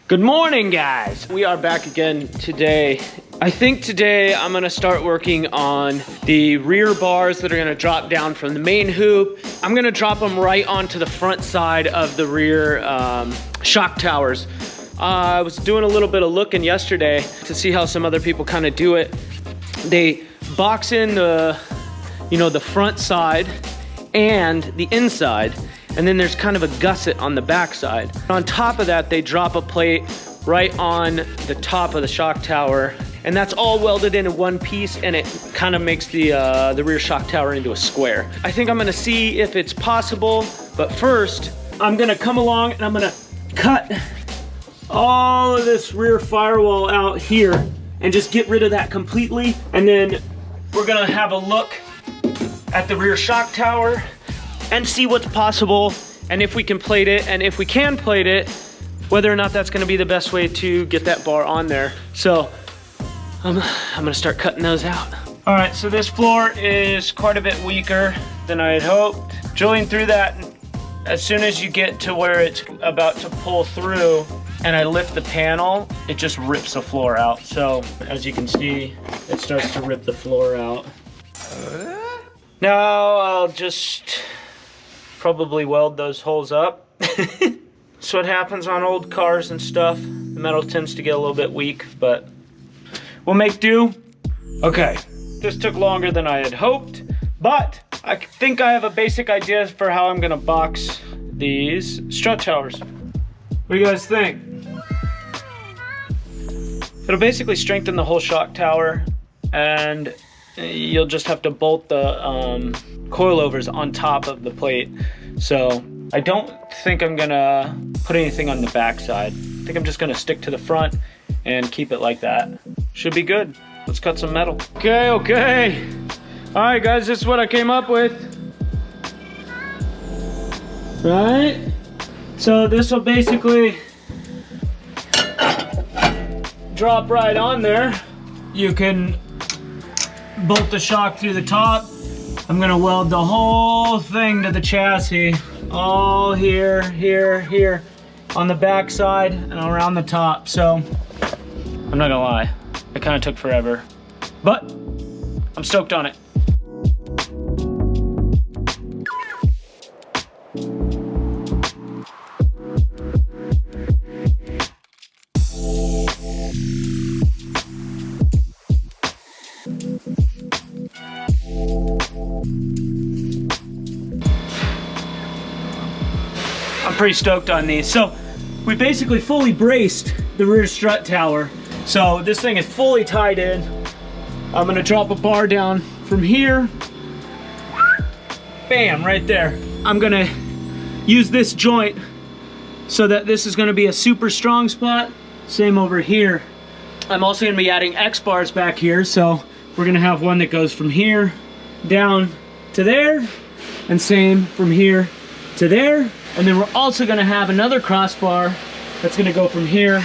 Good morning, guys. We are back again today. I think today I'm gonna start working on the rear bars that are gonna drop down from the main hoop. I'm gonna drop them right onto the front side of the rear shock towers. I was doing a little bit of looking yesterday to see how some other people kind of do it. They box in the front side and the inside, and then there's kind of a gusset on the back side. On top of that, they drop a plate right on the top of the shock tower, and that's all welded into one piece, and it kind of makes the rear shock tower into a square. I think I'm gonna see if it's possible, but first, I'm gonna come along and I'm gonna cut all of this rear firewall out here and just get rid of that completely, and then we're gonna have a look at the rear shock tower and see what's possible, and if we can plate it, and if we can plate it, whether or not that's gonna be the best way to get that bar on there. So I'm gonna start cutting those out. All right, so this floor is quite a bit weaker than I had hoped. Drilling through that, as soon as you get to where it's about to pull through and I lift the panel, it just rips the floor out. So as you can see, it starts to rip the floor out. Now I'll just probably weld those holes up. That's what happens on old cars and stuff. The metal tends to get a little bit weak, but we'll make do. Okay, this took longer than I had hoped, but I think I have a basic idea for how I'm gonna box these strut towers. What do you guys think? It'll basically strengthen the whole shock tower, and you'll just have to bolt the coilovers on top of the plate. So I don't think I'm gonna put anything on the back side. I think I'm just gonna stick to the front and keep it like that. Should be good. Let's cut some metal. Okay. All right, guys, this is what I came up with. Right? So this will basically drop right on there. You can bolt the shock through the top. I'm gonna weld the whole thing to the chassis, all here, on the back side and around the top. So I'm not gonna lie, it kind of took forever, but I'm stoked on it. I'm pretty stoked on these. So we basically fully braced the rear strut tower. So this thing is fully tied in. I'm gonna drop a bar down from here. Bam, right there. I'm gonna use this joint so that this is gonna be a super strong spot. Same over here. I'm also gonna be adding X bars back here. So we're gonna have one that goes from here down to there, and same from here to there. And then we're also gonna have another crossbar that's gonna go from here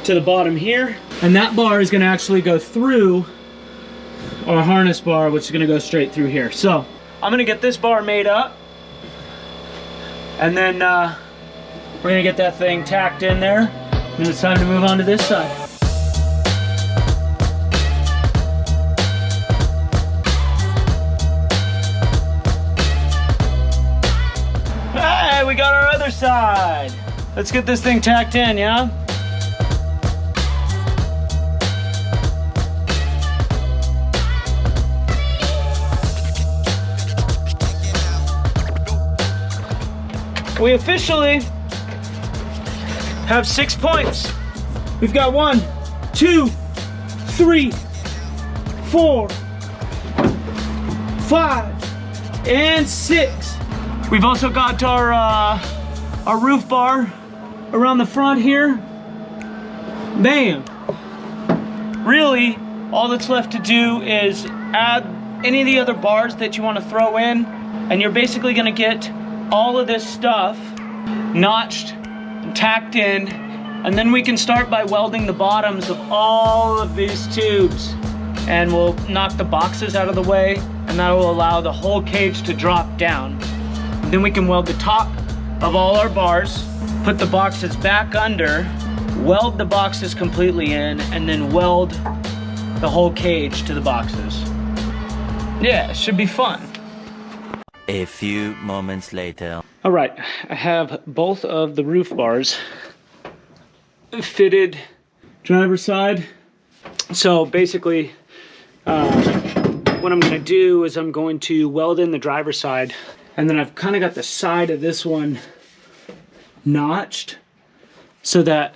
to the bottom here. And that bar is gonna actually go through our harness bar, which is gonna go straight through here. So I'm gonna get this bar made up, and then we're gonna get that thing tacked in there. Then it's time to move on to this side. We got our other side. Let's get this thing tacked in, yeah? We officially have 6 points. We've got 1, 2, 3, 4, 5, and 6. We've also got our roof bar around the front here. Bam. Really, all that's left to do is add any of the other bars that you want to throw in, and you're basically gonna get all of this stuff notched and tacked in, and then we can start by welding the bottoms of all of these tubes, and we'll knock the boxes out of the way, and that will allow the whole cage to drop down. And then we can weld the top of all our bars, put the boxes back under, weld the boxes completely in, and then weld the whole cage to the boxes. Yeah, it should be fun. A few moments later. All right, I have both of the roof bars fitted driver's side. So basically, what I'm gonna do is I'm going to weld in the driver's side, and then I've kind of got the side of this one notched so that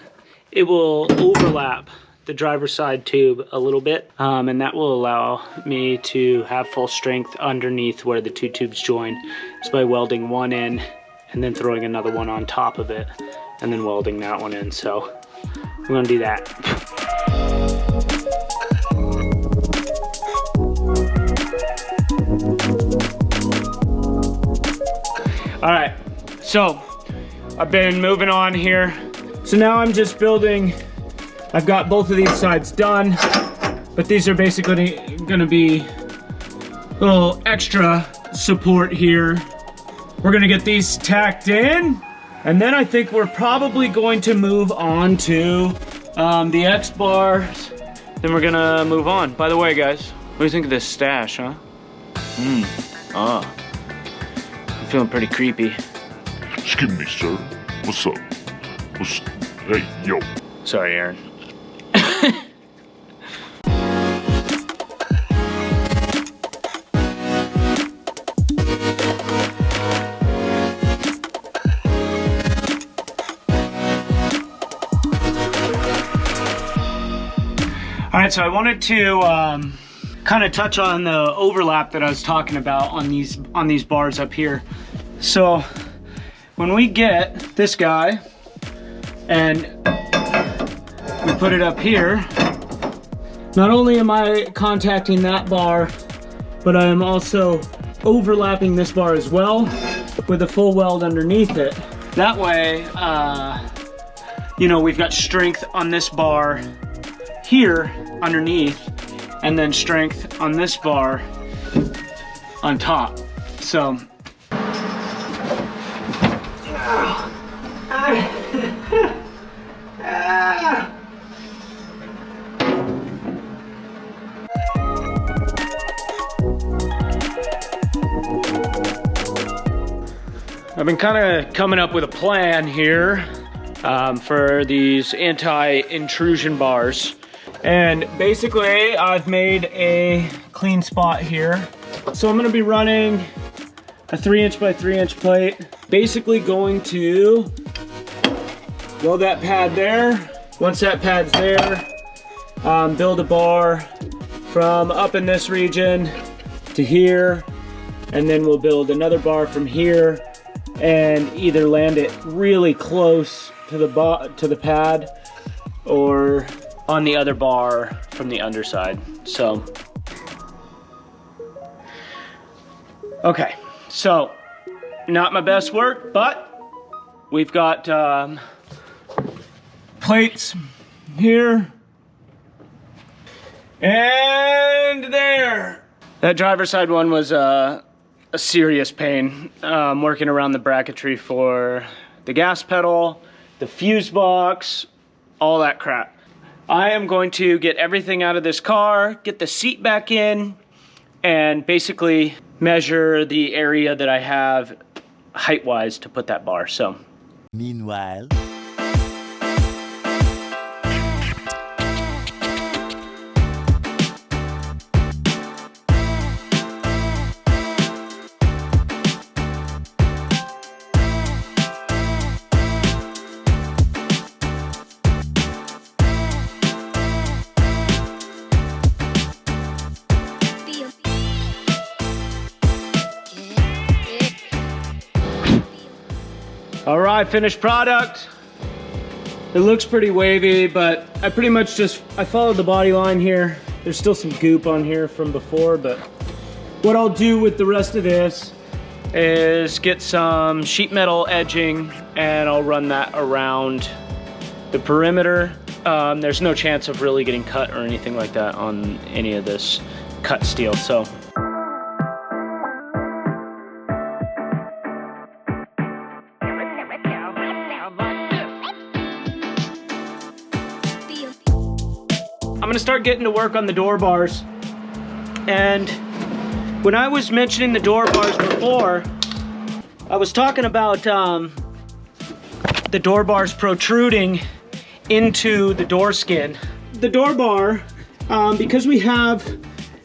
it will overlap the driver's side tube a little bit, and that will allow me to have full strength underneath where the two tubes join. It's by welding one in and then throwing another one on top of it and then welding that one in. So I'm gonna do that. All right, so I've been moving on here. So now I'm just building. I've got both of these sides done, but these are basically gonna be a little extra support here. We're gonna get these tacked in, and then I think we're probably going to move on to the X bars. Then we're gonna move on. By the way, guys, what do you think of this stash, huh? I'm feeling pretty creepy. Excuse me, sir. What's up? Hey, yo. Sorry, Aaron. All right, so I wanted to kind of touch on the overlap that I was talking about on these bars up here. So when we get this guy and we put it up here, not only am I contacting that bar, but I am also overlapping this bar as well with a full weld underneath it. That way, you know, we've got strength on this bar here underneath, and then strength on this bar on top. So I've been kind of coming up with a plan here for these anti-intrusion bars. And basically, I've made a clean spot here. So I'm gonna be running a 3" by 3" plate. Basically going to weld that pad there. Once that pad's there, build a bar from up in this region to here. And then we'll build another bar from here and either land it really close to the pad or on the other bar from the underside. So, okay, so not my best work, but we've got plates here and there. That driver's side one was a serious pain, working around the bracketry for the gas pedal, the fuse box, all that crap. I am going to get everything out of this car, get the seat back in, and basically measure the area that I have height-wise to put that bar. So, Meanwhile. all right, finished product. It looks pretty wavy, but I pretty much I followed the body line here. There's still some goop on here from before, but what I'll do with the rest of this is get some sheet metal edging and I'll run that around the perimeter. There's no chance of really getting cut or anything like that on any of this cut steel, so. I'm gonna start getting to work on the door bars. And when I was mentioning the door bars before, I was talking about the door bars protruding into the door skin. The door bar, because we have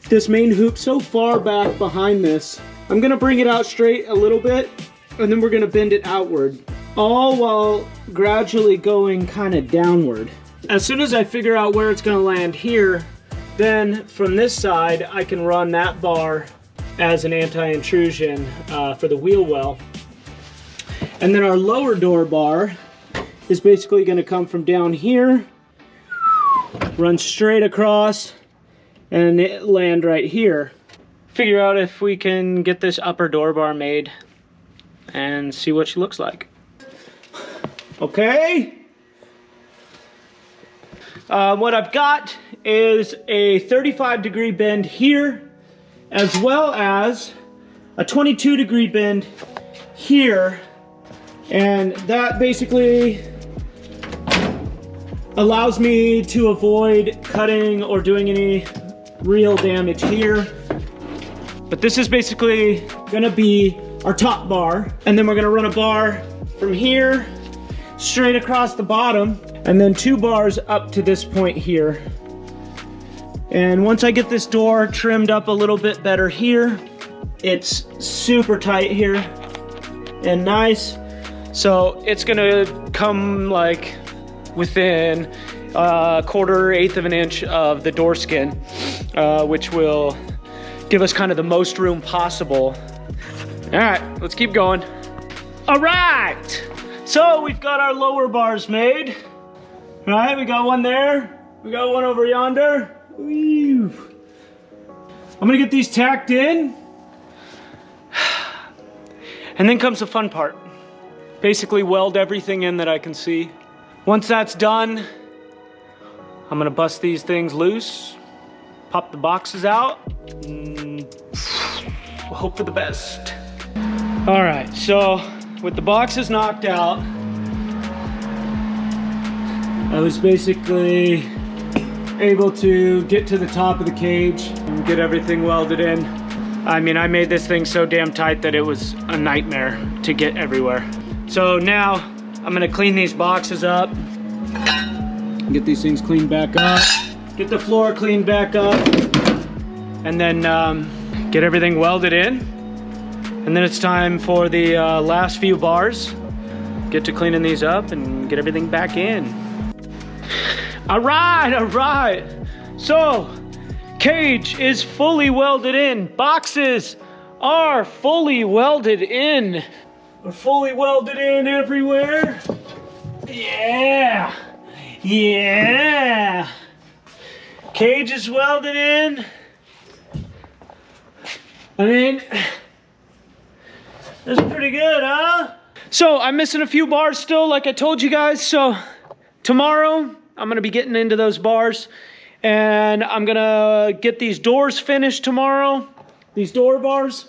this main hoop so far back behind this, I'm gonna bring it out straight a little bit, and then we're gonna bend it outward, all while gradually going kind of downward. As soon as I figure out where it's gonna land here, then from this side, I can run that bar as an anti-intrusion for the wheel well. And then our lower door bar is basically gonna come from down here, run straight across, and it land right here. Figure out if we can get this upper door bar made and see what she looks like. Okay. What I've got is a 35-degree bend here, as well as a 22-degree bend here. And that basically allows me to avoid cutting or doing any real damage here. But this is basically gonna be our top bar. And then we're gonna run a bar from here straight across the bottom, and then 2 bars up to this point here. And once I get this door trimmed up a little bit better here, it's super tight here and nice. So it's gonna come like within a quarter, eighth of an inch of the door skin, which will give us kind of the most room possible. All right, let's keep going. All right, so we've got our lower bars made. All right, we got one there. We got one over yonder. Whew. I'm gonna get these tacked in. And then comes the fun part. Basically weld everything in that I can see. Once that's done, I'm gonna bust these things loose, pop the boxes out, and we'll hope for the best. All right, so with the boxes knocked out, I was basically able to get to the top of the cage and get everything welded in. I mean, I made this thing so damn tight that it was a nightmare to get everywhere. So now I'm gonna clean these boxes up, get these things cleaned back up, get the floor cleaned back up, and then get everything welded in. And then it's time for the last few bars. Get to cleaning these up and get everything back in. All right. So, cage is fully welded in. Boxes are fully welded in. We're fully welded in everywhere. Yeah. Cage is welded in. I mean, that's pretty good, huh? So I'm missing a few bars still, like I told you guys. So tomorrow, I'm gonna be getting into those bars, and I'm gonna get these doors finished tomorrow, these door bars.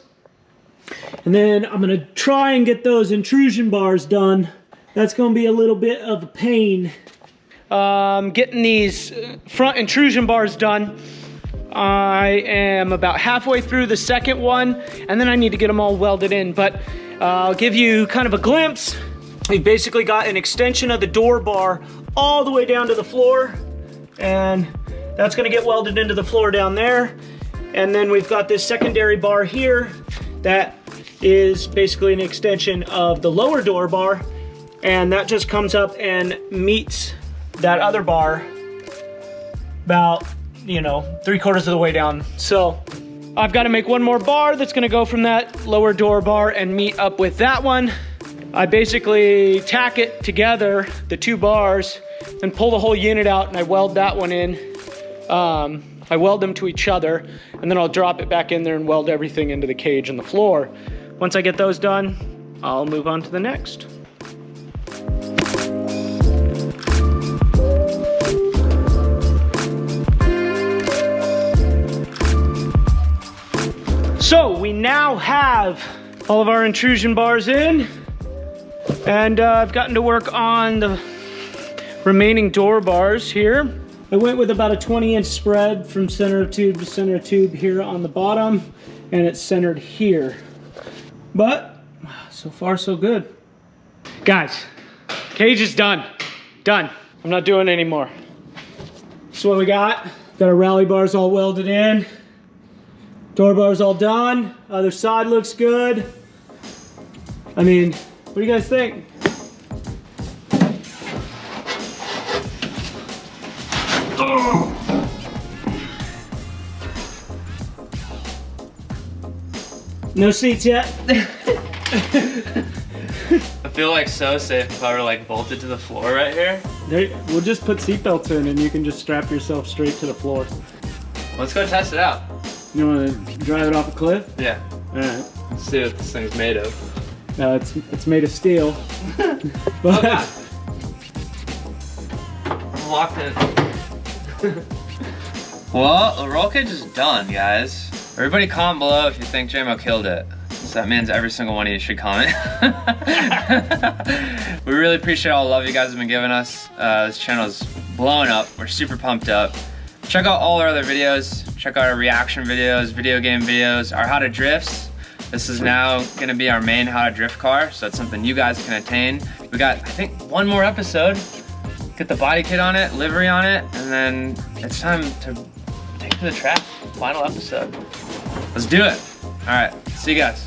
And then I'm gonna try and get those intrusion bars done. That's gonna be a little bit of a pain. Getting these front intrusion bars done. I am about halfway through the second one, and then I need to get them all welded in. But I'll give you kind of a glimpse. We basically got an extension of the door bar all the way down to the floor, and that's gonna get welded into the floor down there. And then we've got this secondary bar here that is basically an extension of the lower door bar, and that just comes up and meets that other bar about, you know, 3/4 of the way down. So I've got to make one more bar that's gonna go from that lower door bar and meet up with that one. I basically tack it together, the 2 bars, and pull the whole unit out, and I weld that one in. I weld them to each other, and then I'll drop it back in there and weld everything into the cage and the floor. Once I get those done, I'll move on to the next. So we now have all of our intrusion bars in, and I've gotten to work on the remaining door bars here. I went with about a 20-inch spread from center of tube to center of tube here on the bottom, and it's centered here. But so far so good. Guys, cage is done. Done. I'm not doing any more. This is what we got. Got our rally bars all welded in. Door bars all done. Other side looks good. I mean, what do you guys think? No seats yet. I feel like so safe if I were like bolted to the floor right here. We'll just put seatbelts in and you can just strap yourself straight to the floor. Let's go test it out. You want to drive it off a cliff? Yeah. All right. Let's see what this thing's made of. No, it's made of steel. Oh God. I'm locked in. Well, the roll cage is done, guys. Everybody comment below if you think JMO killed it. So that means every single one of you should comment. We really appreciate all the love you guys have been giving us. This channel is blowing up. We're super pumped up. Check out all our other videos. Check out our reaction videos, video game videos, our how to drifts. This is now gonna be our main how to drift car, so it's something you guys can attain. We got, I think, one more episode. Get the body kit on it, livery on it, and then it's time to take it to the track. Final episode. Let's do it. All right, see you guys.